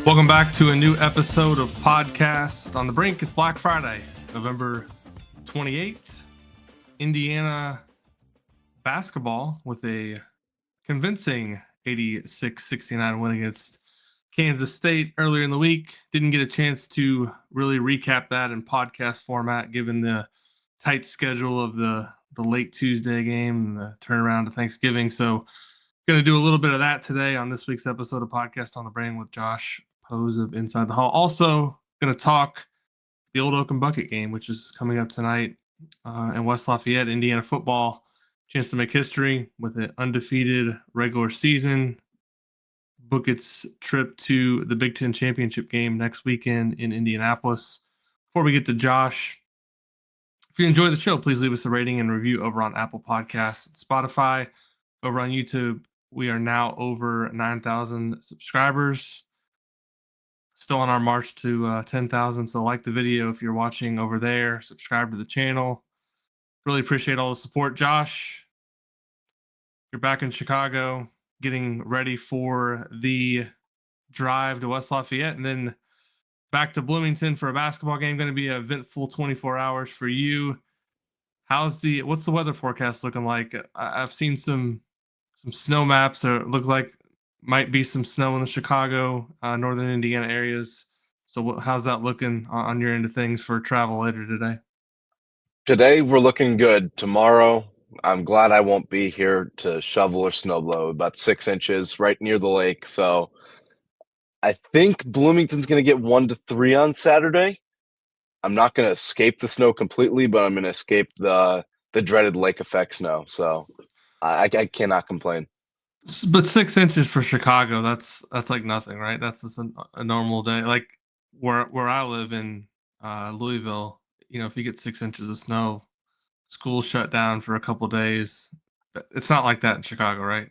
Welcome back to a new episode of Podcast on the Brink. It's Black Friday, November 28th. Indiana basketball with a convincing 86-69 win against Kansas State earlier in the week. Didn't get a chance to really recap that in podcast format given the tight schedule of the late Tuesday game and the turnaround to Thanksgiving. So going to do a little bit of that today on this week's episode of Podcast on the Brain with Josh Pose of Inside the Hall. Also going to talk the Old Oaken Bucket game, which is coming up tonight in West Lafayette. Indiana football chance to make history with an undefeated regular season. Book its trip to the Big Ten championship game next weekend in Indianapolis. Before we get to Josh, if you enjoy the show, please leave us a rating and review over on Apple Podcasts and Spotify. Over on YouTube, we are now over 9,000 subscribers. Still on our march to 10,000. So like the video if you're watching over there. Subscribe to the channel. Really appreciate all the support. Josh, you're back in Chicago, getting ready for the drive to West Lafayette, and then back to Bloomington for a basketball game. Going to be an eventful 24 hours for you. What's the weather forecast looking like? I've seen some snow maps that look like might be some snow in the Chicago, northern Indiana areas. So how's that looking on your end of things for travel later today? Today we're looking good. Tomorrow, I'm glad I won't be here to shovel or snowblow. About 6 inches right near the lake. So I think Bloomington's going to get 1 to 3 on Saturday. I'm not going to escape the snow completely, but I'm going to escape the dreaded lake effect snow. So I cannot complain. But 6 inches for Chicago, that's like nothing, right? That's just a normal day. Like where I live in Louisville, if you get 6 inches of snow, school's shut down for a couple days. It's not like that in Chicago, right?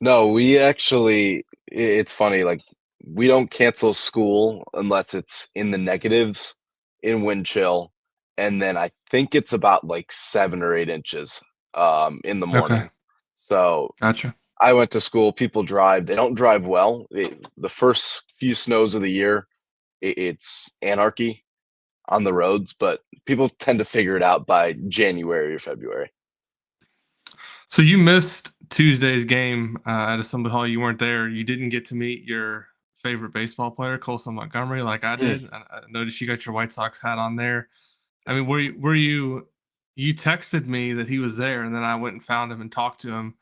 No, it's funny. Like, we don't cancel school unless it's in the negatives in wind chill. And then I think it's about like 7 or 8 inches in the Okay, morning. So gotcha. I went to school. People drive. They don't drive well. The first few snows of the year, it's anarchy on the roads, but people tend to figure it out by January or February. So you missed Tuesday's game at Assembly Hall. You weren't there. You didn't get to meet your favorite baseball player, Colson Montgomery, like I Mm. did. I noticed you got your White Sox hat on there. I mean, were you? You texted me that he was there, and then I went and found him and talked to him.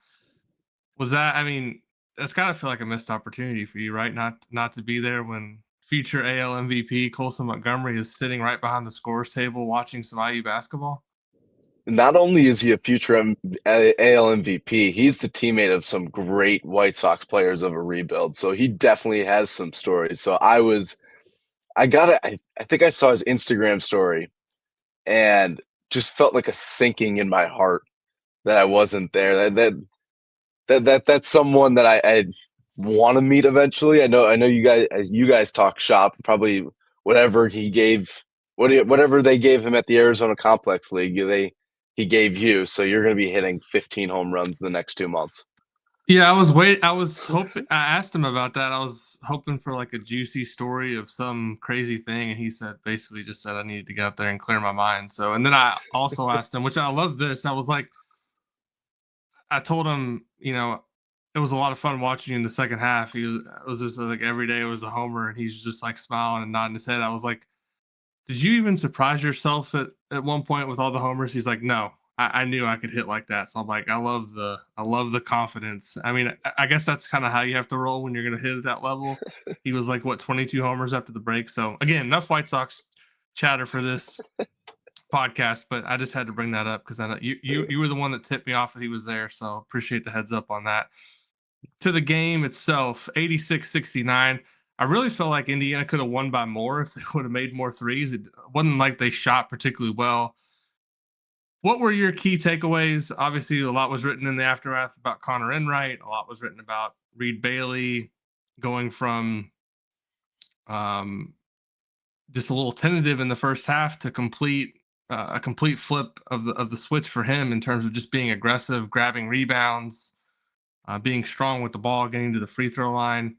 Was that? I mean, that's got to feel like a missed opportunity for you, right? Not to be there when future AL MVP Colson Montgomery is sitting right behind the scores table watching some IU basketball. Not only is he a future AL MVP, he's the teammate of some great White Sox players of a rebuild. So he definitely has some stories. So I think I saw his Instagram story and just felt like a sinking in my heart that I wasn't there. That's someone that I want to meet eventually. I know you guys talk shop. Probably whatever whatever they gave him at the Arizona Complex League, he gave you. So you're going to be hitting 15 home runs in the next 2 months. Yeah, I was hoping. I asked him about that. I was hoping for like a juicy story of some crazy thing, and he basically just said I needed to get out there and clear my mind. So, and then I also asked him, which I love this. I was like, I told him, it was a lot of fun watching you in the second half. It was just like every day it was a homer, and he's just like smiling and nodding his head. I was like, did you even surprise yourself at one point with all the homers? He's like, no, I knew I could hit like that. So I'm like, I love the confidence. I mean, I guess that's kind of how you have to roll when you're going to hit at that level. He was like, 22 homers after the break. So again, enough White Sox chatter for this podcast, but I just had to bring that up because I know you were the one that tipped me off that he was there. So appreciate the heads up on that. To the game itself, 86-69. I really felt like Indiana could have won by more if they would have made more threes. It wasn't like they shot particularly well. What were your key takeaways? Obviously, a lot was written in the aftermath about Connor Enright. A lot was written about Reed Bailey going from just a little tentative in the first half to a complete flip of the switch for him in terms of just being aggressive, grabbing rebounds, being strong with the ball, getting to the free throw line.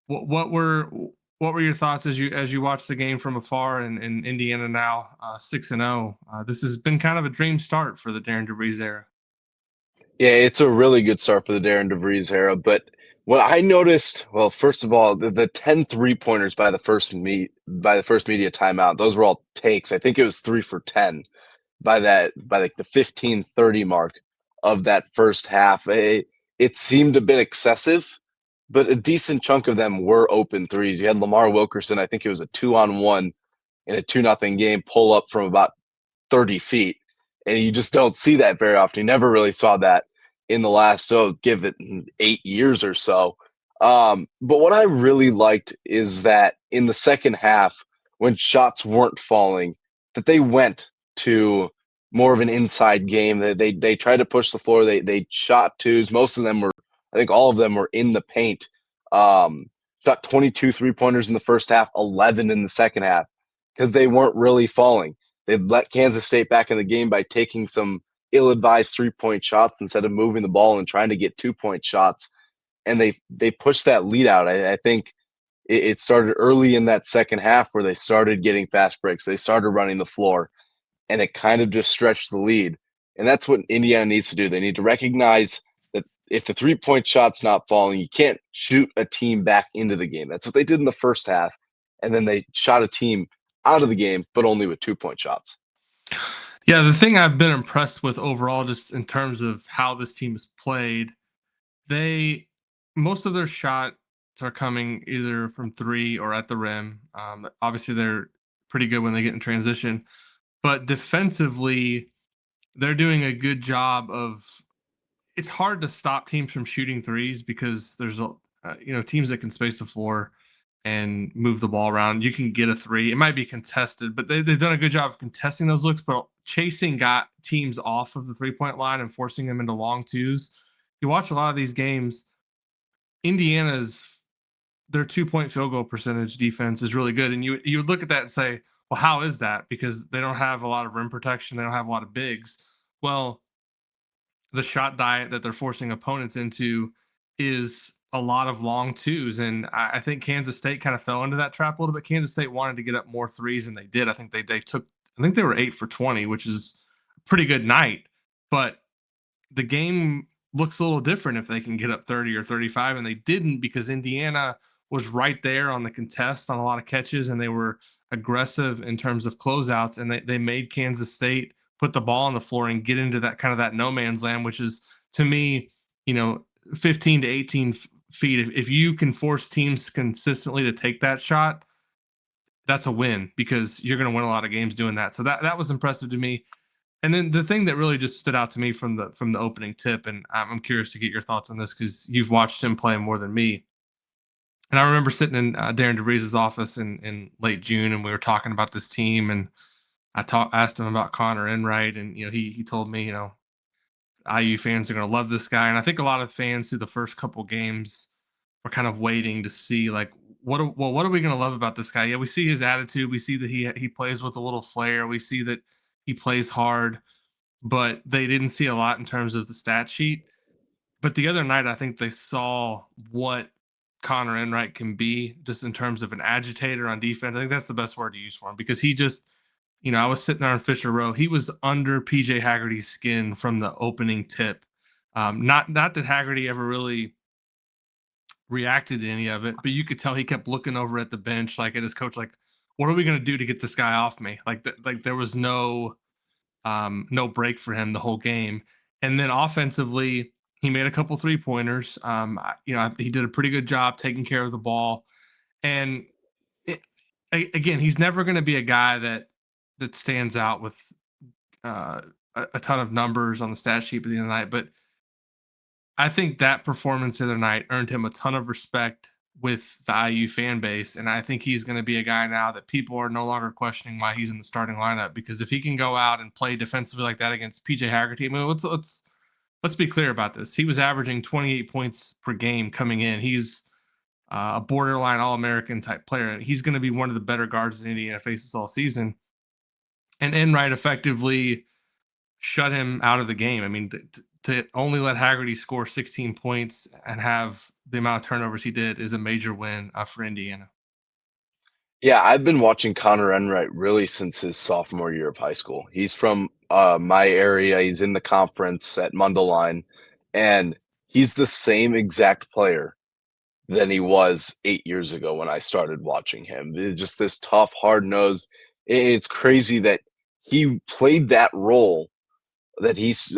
what were your thoughts as you watched the game from afar in Indiana now 6-0? This has been kind of a dream start for the Darren DeVries era. Yeah, it's a really good start for the Darren DeVries era. But what I noticed, well, first of all, the 10 3-pointers by the first media timeout, those were all takes. I think it was 3 for 10 by like the 15:30 mark of that first half. It seemed a bit excessive, but a decent chunk of them were open threes. You had Lamar Wilkerson, I think it was a 2-on-1 in a 2-0 game, pull up from about 30 feet. And you just don't see that very often. You never really saw that in the last, give it 8 years or so. But what I really liked is that in the second half, when shots weren't falling, that they went to more of an inside game. They tried to push the floor. They shot twos. Most of them were, I think all of them were in the paint. Um, Shot 22 3-pointers in the first half, 11 in the second half, because they weren't really falling. They let Kansas State back in the game by taking some ill-advised 3-point shots instead of moving the ball and trying to get 2-point shots. And they pushed that lead out. I think it started early in that second half where they started getting fast breaks. They started running the floor, and it kind of just stretched the lead. And that's what Indiana needs to do. They need to recognize that if the 3-point shot's not falling, you can't shoot a team back into the game. That's what they did in the first half. And then they shot a team out of the game, but only with 2-point shots. Yeah, the thing I've been impressed with overall, just in terms of how this team has played, they most of their shots are coming either from three or at the rim. Obviously, they're pretty good when they get in transition, but defensively, they're doing a good job of. It's hard to stop teams from shooting threes because there's teams that can space the floor and move the ball around. You can get a three. It might be contested, but they've done a good job of contesting those looks, but chasing got teams off of the 3-point line and forcing them into long twos. You watch a lot of these games, Indiana's their 2-point field goal percentage defense is really good. And you would look at that and say, well, how is that? Because they don't have a lot of rim protection. They don't have a lot of bigs. Well, the shot diet that they're forcing opponents into is a lot of long twos. And I think Kansas State kind of fell into that trap a little bit. Kansas State wanted to get up more threes than they did. I think they were 8 for 20, which is a pretty good night. But the game looks a little different if they can get up 30 or 35, and they didn't because Indiana was right there on the contest on a lot of catches, and they were aggressive in terms of closeouts, and they made Kansas State put the ball on the floor and get into that kind of that no man's land, which is, to me, 15 to 18 feet. If you can force teams consistently to take that shot, that's a win because you're going to win a lot of games doing that. So that was impressive to me. And then the thing that really just stood out to me from the opening tip, and I'm curious to get your thoughts on this because you've watched him play more than me. And I remember sitting in Darren DeVries' office in late June, and we were talking about this team, and asked him about Connor Enright, and he told me IU fans are going to love this guy, and I think a lot of fans through the first couple games were kind of waiting to see like what are we going to love about this guy? Yeah, we see his attitude, we see that he plays with a little flair, we see that he plays hard, but they didn't see a lot in terms of the stat sheet. But the other night, I think they saw what Connor Enright can be just in terms of an agitator on defense. I think that's the best word to use for him because he just, I was sitting there on Fisher Row. He was under PJ Haggerty's skin from the opening tip. Not that Haggerty ever really reacted to any of it, but you could tell he kept looking over at the bench, like at his coach, like, what are we going to do to get this guy off me? Like there was no break for him the whole game. And then offensively, he made a couple 3-pointers. He did a pretty good job taking care of the ball. And again, he's never going to be a guy that stands out with a ton of numbers on the stat sheet at the end of the night. But I think that performance the other night earned him a ton of respect with the IU fan base, and I think he's going to be a guy now that people are no longer questioning why he's in the starting lineup, because if he can go out and play defensively like that against PJ Haggerty, I mean, let's be clear about this. He was averaging 28 points per game coming in. He's a borderline All-American type player. He's going to be one of the better guards in Indiana faces all season, and Enright effectively shut him out of the game. I mean, to only let Haggerty score 16 points and have the amount of turnovers he did is a major win for Indiana. Yeah, I've been watching Connor Enright really since his sophomore year of high school. He's from my area. He's in the conference at Mundelein, and he's the same exact player than he was 8 years ago when I started watching him. Just this tough, hard-nosed. It's crazy that he played that role that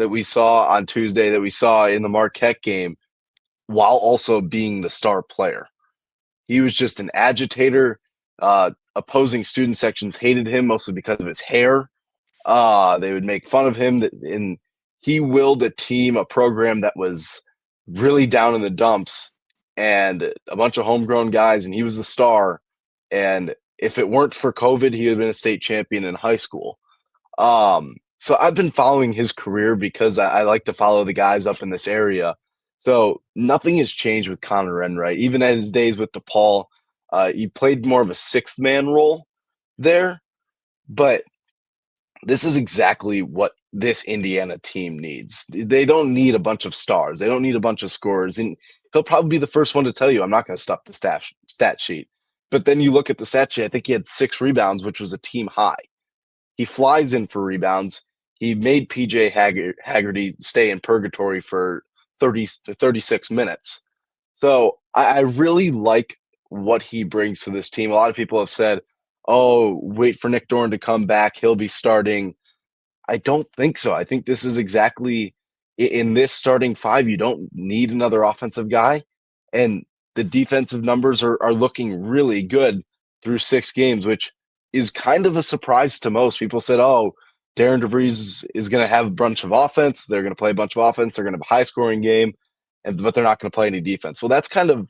we saw on Tuesday, that we saw in the Marquette game, while also being the star player. He was just an agitator. Opposing student sections hated him mostly because of his hair. They would make fun of him. And he willed a program that was really down in the dumps, and a bunch of homegrown guys, and he was the star. And if it weren't for COVID, he would have been a state champion in high school. So I've been following his career because I like to follow the guys up in this area. So nothing has changed with Connor Enright. Even at his days with DePaul, he played more of a sixth man role there. But this is exactly what this Indiana team needs. They don't need a bunch of stars. They don't need a bunch of scorers. And he'll probably be the first one to tell you, I'm not going to stuff the stat sheet. But then you look at the stat sheet, I think he had 6 rebounds, which was a team high. He flies in for rebounds. He made PJ Haggerty stay in purgatory for 30 to 36 minutes. So I really like what he brings to this team. A lot of people have said, oh, wait for Nick Dorn to come back. He'll be starting. I don't think so. I think this is exactly in this starting 5. You don't need another offensive guy. And the defensive numbers are looking really good through 6 games, which is kind of a surprise to most. People said, oh, Darren DeVries is going to have a bunch of offense. They're going to play a bunch of offense. They're going to have a high-scoring game, but they're not going to play any defense. Well, that's kind of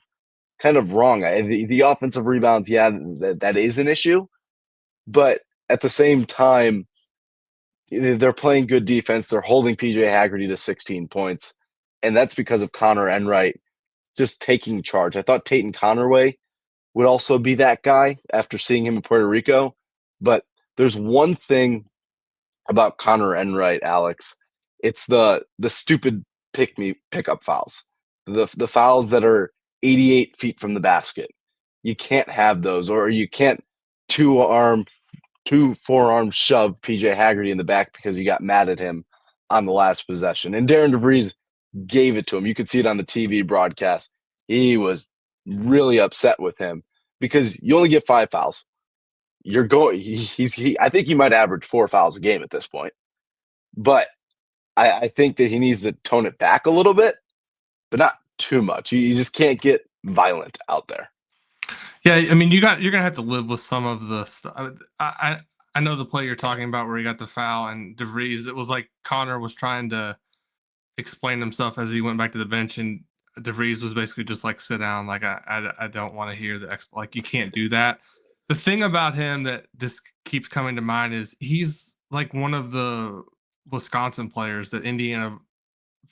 wrong. The offensive rebounds, yeah, that is an issue. But at the same time, they're playing good defense. They're holding PJ Haggerty to 16 points, and that's because of Connor Enright just taking charge. I thought Tatum Connerway would also be that guy after seeing him in Puerto Rico. But there's one thing about Connor Enright, Alex. It's the stupid pickup fouls. The fouls that are 88 feet from the basket. You can't have those, or you can't two forearm shove PJ Haggerty in the back because you got mad at him on the last possession. And Darren DeVries gave it to him. You could see it on the TV broadcast. He was really upset with him because you only get 5 fouls. You're going. I think he might average 4 fouls a game at this point. But I think that he needs to tone it back a little bit, but not too much. You just can't get violent out there. Yeah, I mean, you're gonna have to live with some of the stuff. I know the play you're talking about where he got the foul and DeVries. It was like Connor was trying to explain himself as he went back to the bench, and DeVries was basically just like, sit down. Like, I don't want to hear the like, you can't do that. The thing about him that just keeps coming to mind is he's like one of the Wisconsin players that Indiana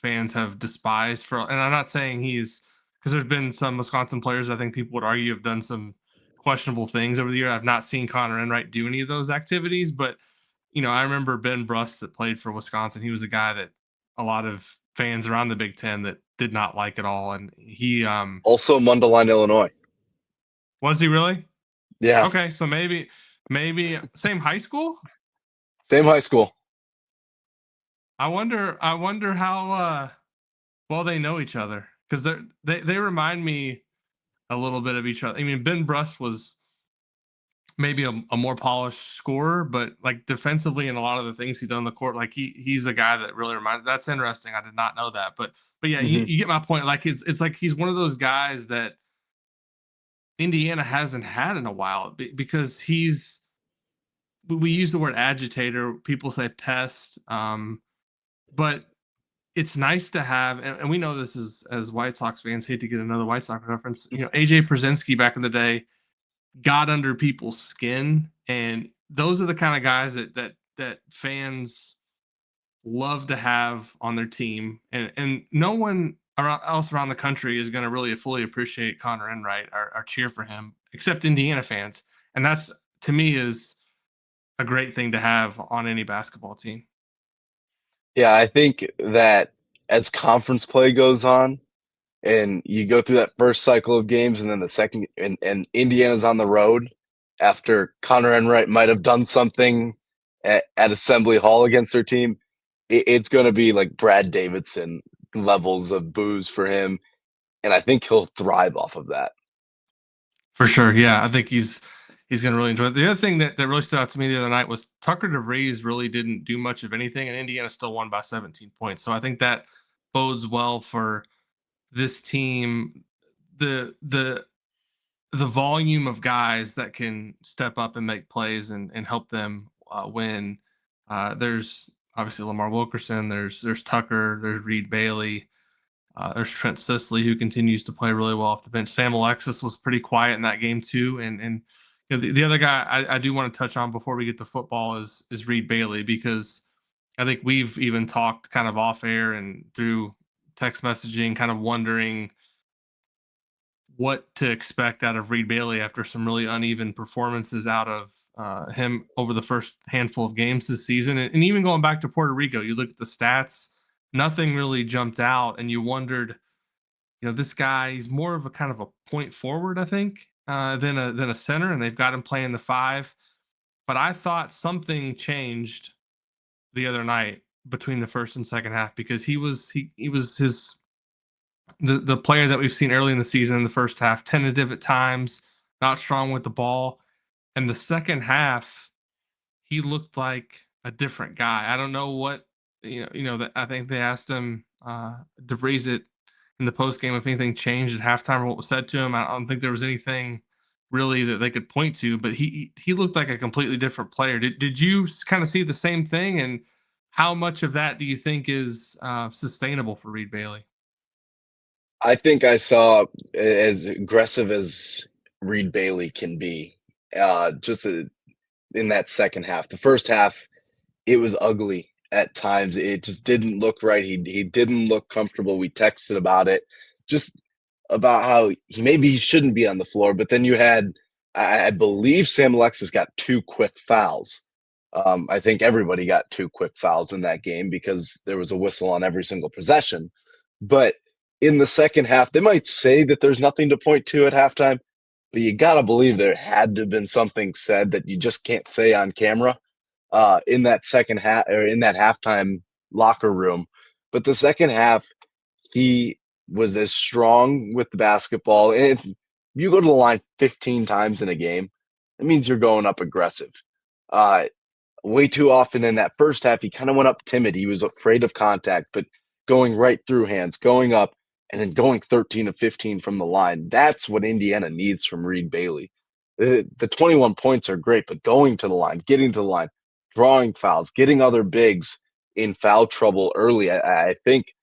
fans have despised for. And I'm not saying he's, because there's been some Wisconsin players I think people would argue have done some questionable things over the year. I've not seen Connor Enright do any of those activities, but I remember Ben Brust that played for Wisconsin. He was a guy that a lot of fans around the Big Ten that did not like at all. And he also Mundelein, Illinois. Was he really? Yeah. Okay, so maybe same high school? Same high school. I wonder how well they know each other, because they remind me a little bit of each other. I mean, Ben Brust was maybe a more polished scorer, but like defensively and a lot of the things he done on the court, like he's a guy that really reminds. That's interesting. I did not know that, but yeah, you get my point. Like it's like he's one of those guys that Indiana hasn't had in a while, because we use the word agitator. People say pest, but it's nice to have, and we know this as White Sox fans, hate to get another White Sox reference. AJ Przinsky back in the day got under people's skin, and those are the kind of guys that fans love to have on their team, and no one else around the country is going to really fully appreciate Connor Enright or cheer for him except Indiana fans, and that's, to me, is a great thing to have on any basketball team. Yeah, I think that as conference play goes on, and you go through that first cycle of games, and then the second, and Indiana's on the road after Connor Enright might have done something at Assembly Hall against their team, it's going to be like Brad Davidson levels of booze for him, and I think he'll thrive off of that. For sure, yeah, I think he's going to really enjoy it. The other thing that really stood out to me the other night was Tucker DeVries really didn't do much of anything, and Indiana still won by 17 points. So I think that bodes well for this team. The volume of guys that can step up and make plays and help them win. There's obviously Lamar Wilkerson. There's Tucker. There's Reed Bailey. There's Trent Sisley, who continues to play really well off the bench. Sam Alexis was pretty quiet in that game too. And you know, the other guy I do want to touch on before we get to football is Reed Bailey, because I think we've even talked kind of off air and through text messaging, kind of wondering what to expect out of Reed Bailey after some really uneven performances out of him over the first handful of games this season. And even going back to Puerto Rico, you look at the stats, nothing really jumped out, and you wondered, you know, this guy, he's more of a kind of a point forward, I think, than a center, and they've got him playing the 5. But I thought something changed the other night between the first and second half, because he was the player that we've seen early in the season in the first half, tentative at times, not strong with the ball. And the second half, he looked like a different guy. I don't know what, that I think they asked him to raise it in the post game if anything changed at halftime or what was said to him. I don't think there was anything really that they could point to, but he looked like a completely different player. Did you kind of see the same thing? And how much of that do you think is sustainable for Reed Bailey? I think I saw as aggressive as Reed Bailey can be, in that second half. The first half, it was ugly at times. It just didn't look right. He didn't look comfortable. We texted about it, just about how he shouldn't be on the floor. But then you had, I believe Sam Alexis got 2 quick fouls. I think everybody got 2 quick fouls in that game because there was a whistle on every single possession. But in the second half, they might say that there's nothing to point to at halftime, but you got to believe there had to have been something said that you just can't say on camera in that second half, or in that halftime locker room. But the second half, he was as strong with the basketball. And if you go to the line 15 times in a game, it means you're going up aggressive. Way too often in that first half, he kind of went up timid. He was afraid of contact, but going right through hands, going up, and then going 13 of 15 from the line. That's what Indiana needs from Reed Bailey. The 21 points are great, but going to the line, getting to the line, drawing fouls, getting other bigs in foul trouble early. I think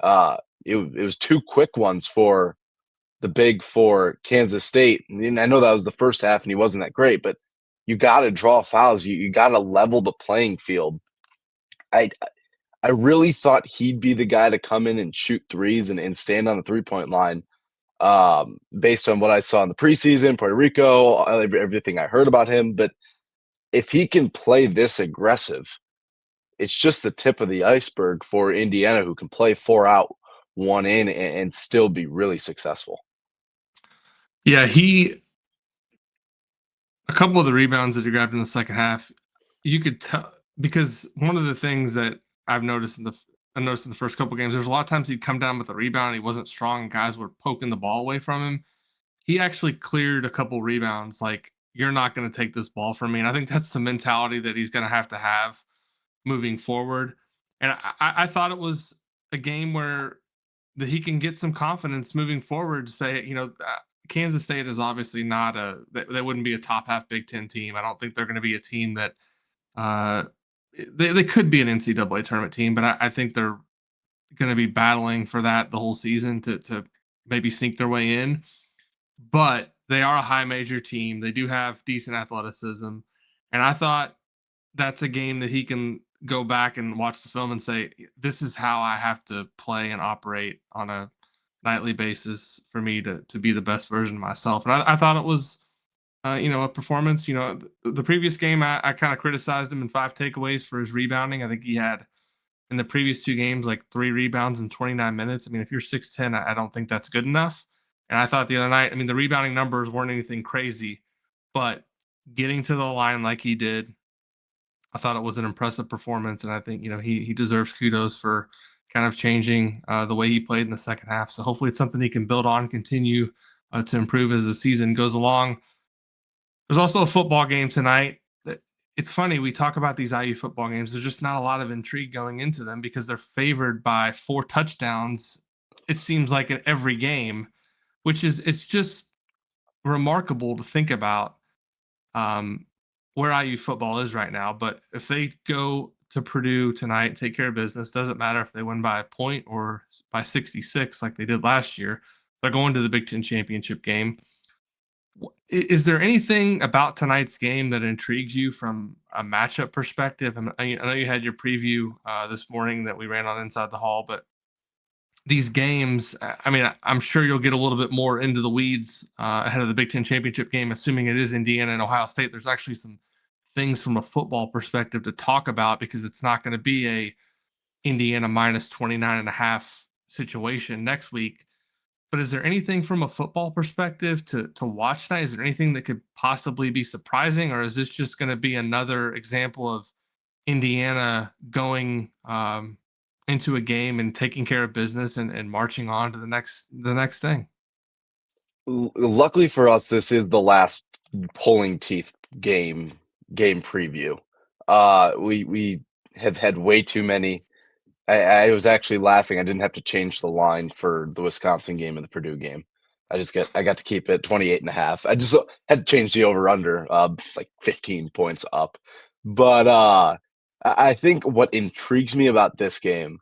it was 2 quick ones for the big for Kansas State. And I know that was the first half and he wasn't that great, but you got to draw fouls. You got to level the playing field. I really thought he'd be the guy to come in and shoot threes and stand on the 3-point line, based on what I saw in the preseason, Puerto Rico, everything I heard about him. But if he can play this aggressive, it's just the tip of the iceberg for Indiana, who can play 4 out, 1 in, and still be really successful. Yeah, a couple of the rebounds that he grabbed in the second half, you could tell, because one of the things that I've noticed in the first couple games, there's a lot of times he'd come down with a rebound, he wasn't strong, and guys were poking the ball away from him. He actually cleared a couple rebounds, like, you're not going to take this ball from me. And I think that's the mentality that he's going to have moving forward. And I thought it was a game where that he can get some confidence moving forward to say, Kansas State is obviously not they wouldn't be a top half Big Ten team. I don't think they're going to be a team that they could be an NCAA tournament team, but I think they're going to be battling for that the whole season to maybe sneak their way in. But they are a high major team. They do have decent athleticism. And I thought that's a game that he can go back and watch the film and say, this is how I have to play and operate on a nightly basis for me to be the best version of myself. And I thought it was, a performance. The previous game, I kind of criticized him in 5 takeaways for his rebounding. I think he had in the previous 2 games, like 3 rebounds in 29 minutes. I mean, if you're 6'10", I don't think that's good enough. And I thought the other night, I mean, the rebounding numbers weren't anything crazy, but getting to the line like he did, I thought it was an impressive performance. And I think, he deserves kudos for kind of changing the way he played in the second half. So hopefully it's something he can build on, continue to improve as the season goes along. There's also a football game tonight. It's funny, we talk about these IU football games. There's just not a lot of intrigue going into them because they're favored by 4 touchdowns, it seems like, in every game, which is it's just remarkable to think about where IU football is right now. But if they go to Purdue tonight, take care of business, doesn't matter if they win by a point or by 66 like they did last year, they're going to the Big Ten championship game. Is there anything about tonight's game that intrigues you from a matchup perspective? I know you had your preview this morning that we ran on Inside the Hall, but these games, I mean, I'm sure you'll get a little bit more into the weeds ahead of the Big Ten championship game, assuming it is Indiana and Ohio State. There's actually some things from a football perspective to talk about because it's not going to be a Indiana minus 29.5 situation next week. But is there anything from a football perspective to watch tonight? Is there anything that could possibly be surprising, or is this just going to be another example of Indiana going into a game and taking care of business and marching on to the next thing? Luckily for us, this is the last pulling teeth game preview. We have had way too many. I was actually laughing. I didn't have to change the line for the Wisconsin game and the Purdue game. I got to keep it 28.5. I just had to change the over under like 15 points up. But I think what intrigues me about this game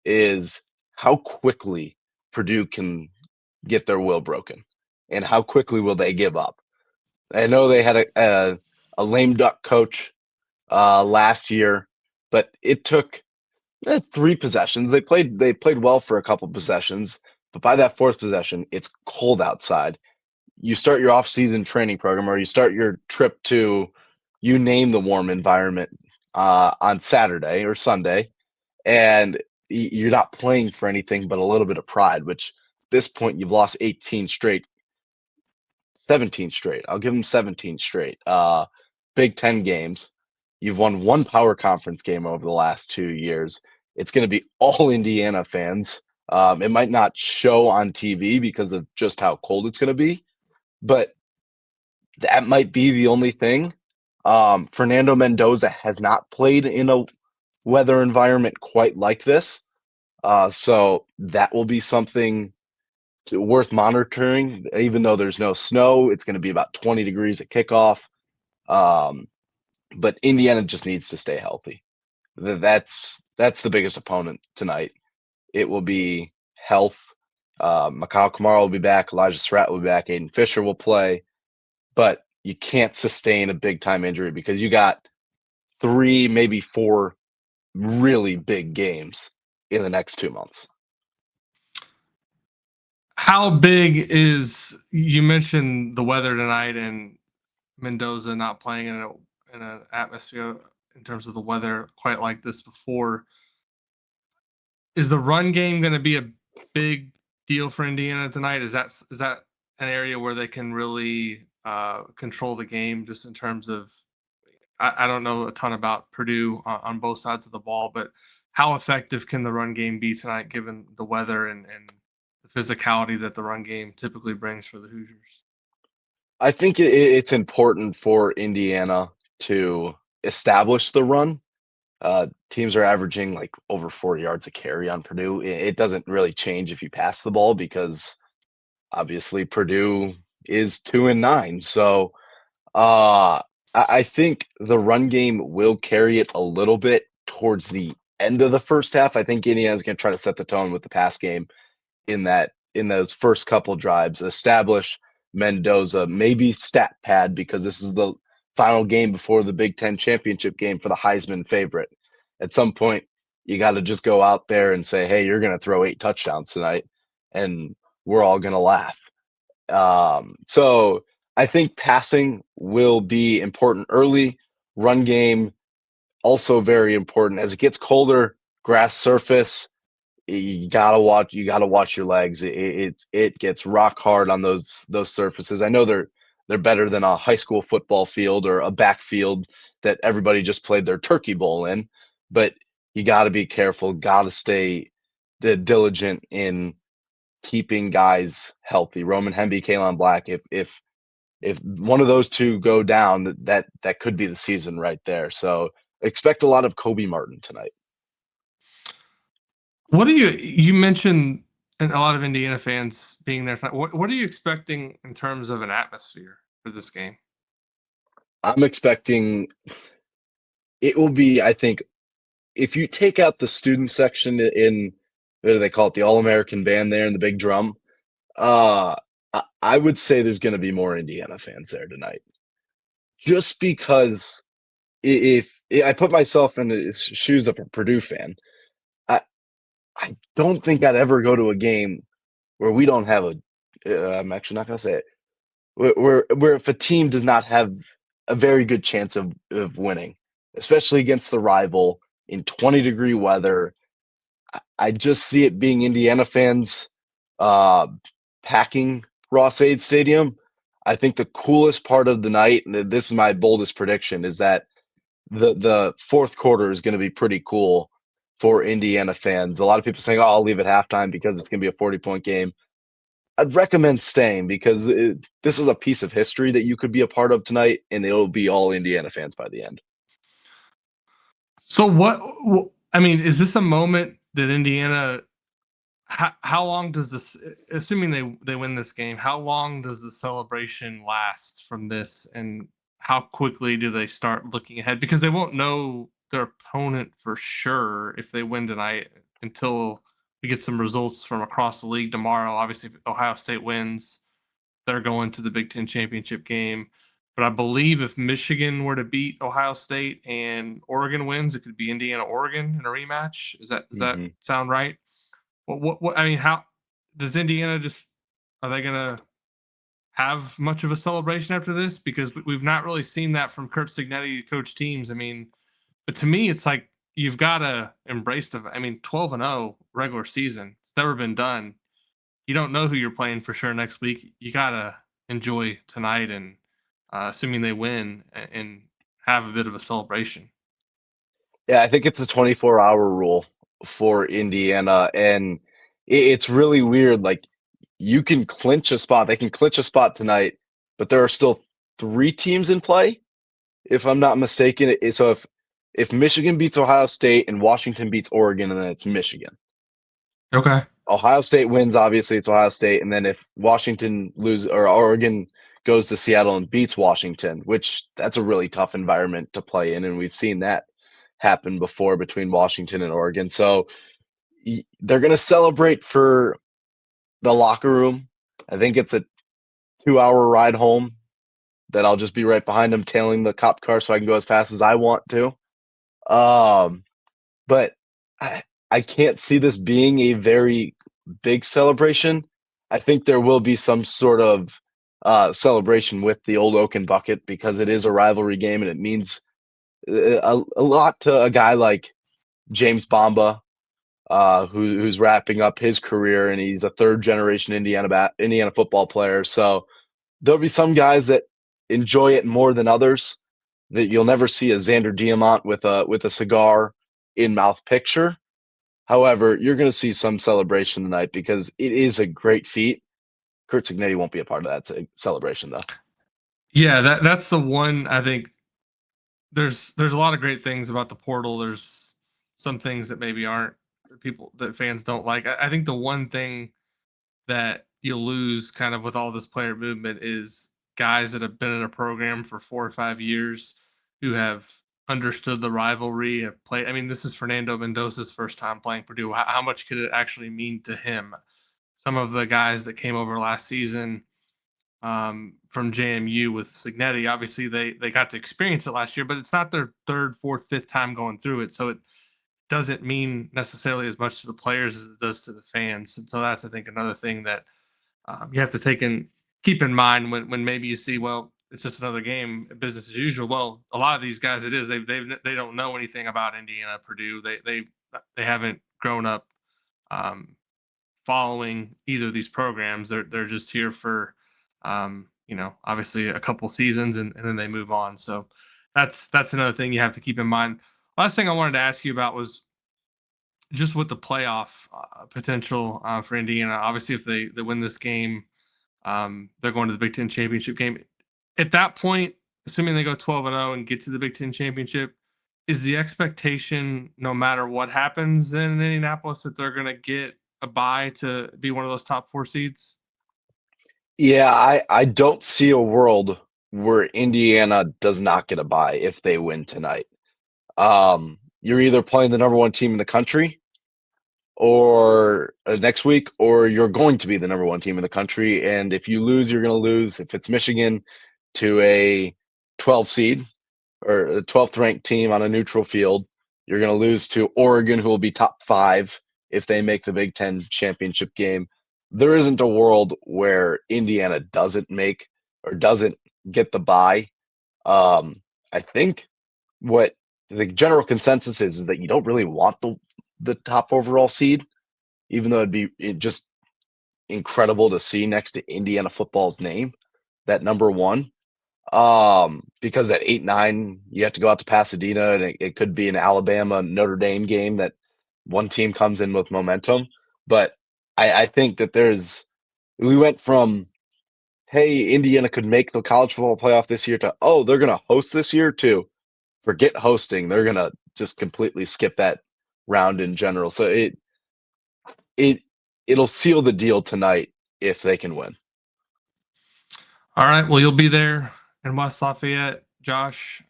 is how quickly Purdue can get their will broken and how quickly will they give up. I know they had a lame duck coach last year, but it took 3 possessions. They played well for a couple possessions, but by that 4th possession, it's cold outside. You start your off-season training program or you start your trip to, you name the warm environment on Saturday or Sunday, and you're not playing for anything but a little bit of pride, which at this point you've lost 17 straight. I'll give them 17 straight. Big Ten games. You've won 1 power conference game over the last 2 years. It's going to be all Indiana fans. It might not show on TV because of just how cold it's going to be, but that might be the only thing. Fernando Mendoza has not played in a weather environment quite like this. So that will be something worth monitoring. Even though there's no snow, it's going to be about 20 degrees at kickoff. But Indiana just needs to stay healthy. That's the biggest opponent tonight. It will be health. Mikal Kamara will be back. Elijah Surratt will be back. Aiden Fisher will play. But you can't sustain a big-time injury because you got 3, maybe 4 really big games in the next 2 months. How big is, you mentioned the weather tonight and Mendoza not playing in an atmosphere in terms of the weather quite like this before. Is the run game going to be a big deal for Indiana tonight? Is that an area where they can really control the game just in terms of, I don't know a ton about Purdue on both sides of the ball, but how effective can the run game be tonight given the weather and the physicality that the run game typically brings for the Hoosiers? I think it's important for Indiana to establish the run. Teams are averaging like over 4 yards a carry on Purdue. It doesn't really change if you pass the ball because obviously Purdue is 2-9. So I think the run game will carry it a little bit towards the end of the first half. I think Indiana's going to try to set the tone with the pass game in those first couple drives, establish Mendoza, maybe stat pad because this is the final game before the Big Ten championship game for the Heisman favorite. At some point, you got to just go out there and say, hey, you're going to throw 8 touchdowns tonight, and we're all going to laugh. So I think passing will be important early. Run game, also very important. As it gets colder, grass surface, you gotta watch your legs. It gets rock hard on those surfaces. I know they're better than a high school football field or a backfield that everybody just played their turkey bowl in, but you got to be careful. Got to stay diligent in keeping guys healthy. Roman Hemby, Kalen Black. If one of those two go down, that could be the season right there. So expect a lot of Kobe Martin tonight. What do you mentioned a lot of Indiana fans being there tonight. What are you expecting in terms of an atmosphere for this game? I'm expecting it will be, I think, if you take out the student section in, what do they call it, the All-American band there and the big drum, I would say there's going to be more Indiana fans there tonight. Just because if I put myself in the shoes of a Purdue fan, I don't think I'd ever go to a game where we don't have I'm actually not going to say it, where if a team does not have a very good chance of winning, especially against the rival in 20-degree weather. I just see it being Indiana fans packing Ross-Ade Stadium. I think the coolest part of the night, and this is my boldest prediction, is that the fourth quarter is going to be pretty cool for Indiana fans. A lot of people saying, "Oh, I'll leave at halftime because it's going to be a 40-point game." I'd recommend staying because this is a piece of history that you could be a part of tonight, and it'll be all Indiana fans by the end. So is this a moment that Indiana, how long does this, assuming they win this game, how long does the celebration last from this, and how quickly do they start looking ahead? Because they won't know their opponent for sure if they win tonight until we get some results from across the league tomorrow. Obviously, if Ohio State wins, they're going to the Big Ten championship game. But I believe if Michigan were to beat Ohio State and Oregon wins, it could be Indiana-Oregon in a rematch. Does that sound right? How does Indiana are they going to have much of a celebration after this? Because we've not really seen that from Curt Cignetti coach teams. But to me, it's like you've got to embrace 12-0 regular season. It's never been done. You don't know who you're playing for sure next week. You got to enjoy tonight and assuming they win and have a bit of a celebration. Yeah, I think it's a 24-hour rule for Indiana, and it's really weird. Like, you can clinch a spot. They can clinch a spot tonight, but there are still 3 teams in play, if I'm not mistaken. So if Michigan beats Ohio State and Washington beats Oregon, then it's Michigan. Okay. Ohio State wins, obviously it's Ohio State, and then if Washington loses or Oregon goes to Seattle and beats Washington, which that's a really tough environment to play in, and we've seen that happen before between Washington and Oregon. So they're going to celebrate for the locker room. I think it's a 2-hour ride home that I'll just be right behind them tailing the cop car so I can go as fast as I want to. But I can't see this being a very big celebration. I think there will be some sort of celebration with the Old Oaken Bucket because it is a rivalry game and it means a lot to a guy like James Bamba, who's wrapping up his career, and he's a third-generation Indiana football player. So there'll be some guys that enjoy it more than others. That you'll never see a Xander Diamant with a cigar in mouth picture. However, you're going to see some celebration tonight because it is a great feat. Curt Cignetti won't be a part of that celebration, though. Yeah, that's the one. I think there's a lot of great things about the portal. There's some things that maybe aren't that fans don't like. I think the one thing that you'll lose kind of with all this player movement is guys that have been in a program for 4 or 5 years who have understood the rivalry, have played. This is Fernando Mendoza's first time playing Purdue. How much could it actually mean to him? Some of the guys that came over last season from JMU with Cignetti, obviously they got to experience it last year, but it's not their 3rd, 4th, 5th time going through it. So it doesn't mean necessarily as much to the players as it does to the fans. And so that's, I think, another thing that you have to keep in mind when maybe you see, well, it's just another game, business as usual. Well, a lot of these guys, it is. They don't know anything about Indiana, Purdue. They they haven't grown up following either of these programs. They're just here for obviously a couple seasons and then they move on. So that's another thing you have to keep in mind. Last thing I wanted to ask you about was just with the playoff potential for Indiana. Obviously, if they win this game, they're going to the Big Ten championship game. At that point, assuming they go 12-0 and get to the Big Ten championship, is the expectation, no matter what happens in Indianapolis, that they're going to get a bye to be one of those top 4 seeds? Yeah, I don't see a world where Indiana does not get a bye if they win tonight. You're either playing the number 1 team in the country or next week, or you're going to be the number 1 team in the country. And if you lose, you're going to lose. If it's Michigan, to a 12 seed or a 12th ranked team on a neutral field, you're going to lose to Oregon, who will be top 5 if they make the Big Ten championship game. There isn't a world where Indiana doesn't make or doesn't get the bye. I think what the general consensus is that you don't really want the top overall seed, even though it'd be just incredible to see next to Indiana football's name, that number 1. Because at 8-9, you have to go out to Pasadena, and it could be an Alabama Notre Dame game that one team comes in with momentum. But I think that we went from, hey, Indiana could make the college football playoff this year to, oh, they're going to host this year, to forget hosting. They're going to just completely skip that round in general. So it'll seal the deal tonight if they can win. All right. Well, you'll be there in West Lafayette, Josh.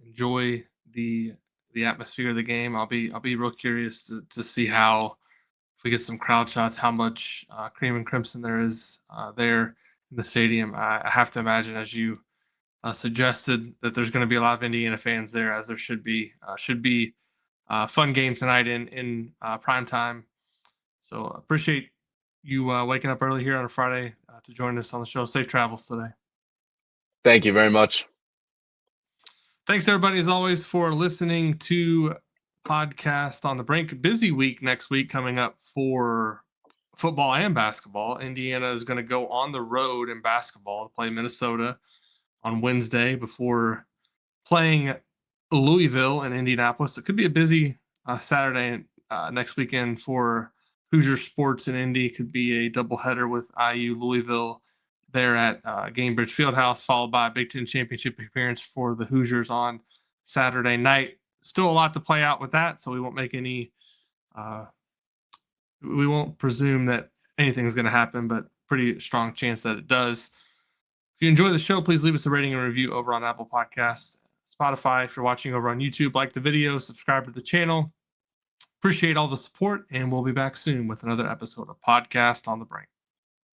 Enjoy the atmosphere of the game. I'll be real curious to see how, if we get some crowd shots, how much cream and crimson there is there in the stadium. I have to imagine, as you suggested, that there's going to be a lot of Indiana fans there, as there should be. Should be a fun game tonight in prime time. So appreciate you waking up early here on a Friday to join us on the show. Safe travels today. Thank you very much. Thanks, everybody, as always, for listening to Podcast on the Brink. Busy week next week coming up for football and basketball. Indiana is going to go on the road in basketball to play Minnesota on Wednesday before playing Louisville and Indianapolis. It could be a busy Saturday next weekend for Hoosier sports in Indy. Could be a doubleheader with IU Louisville there at Gainbridge Fieldhouse, followed by a Big Ten championship appearance for the Hoosiers on Saturday night. Still a lot to play out with that, so we won't make any we won't presume that anything's going to happen, but pretty strong chance that it does. If you enjoy the show, please leave us a rating and review over on Apple Podcasts, Spotify. If you're watching over on YouTube, like the video, subscribe to the channel. Appreciate all the support, and we'll be back soon with another episode of Podcast on the Brink.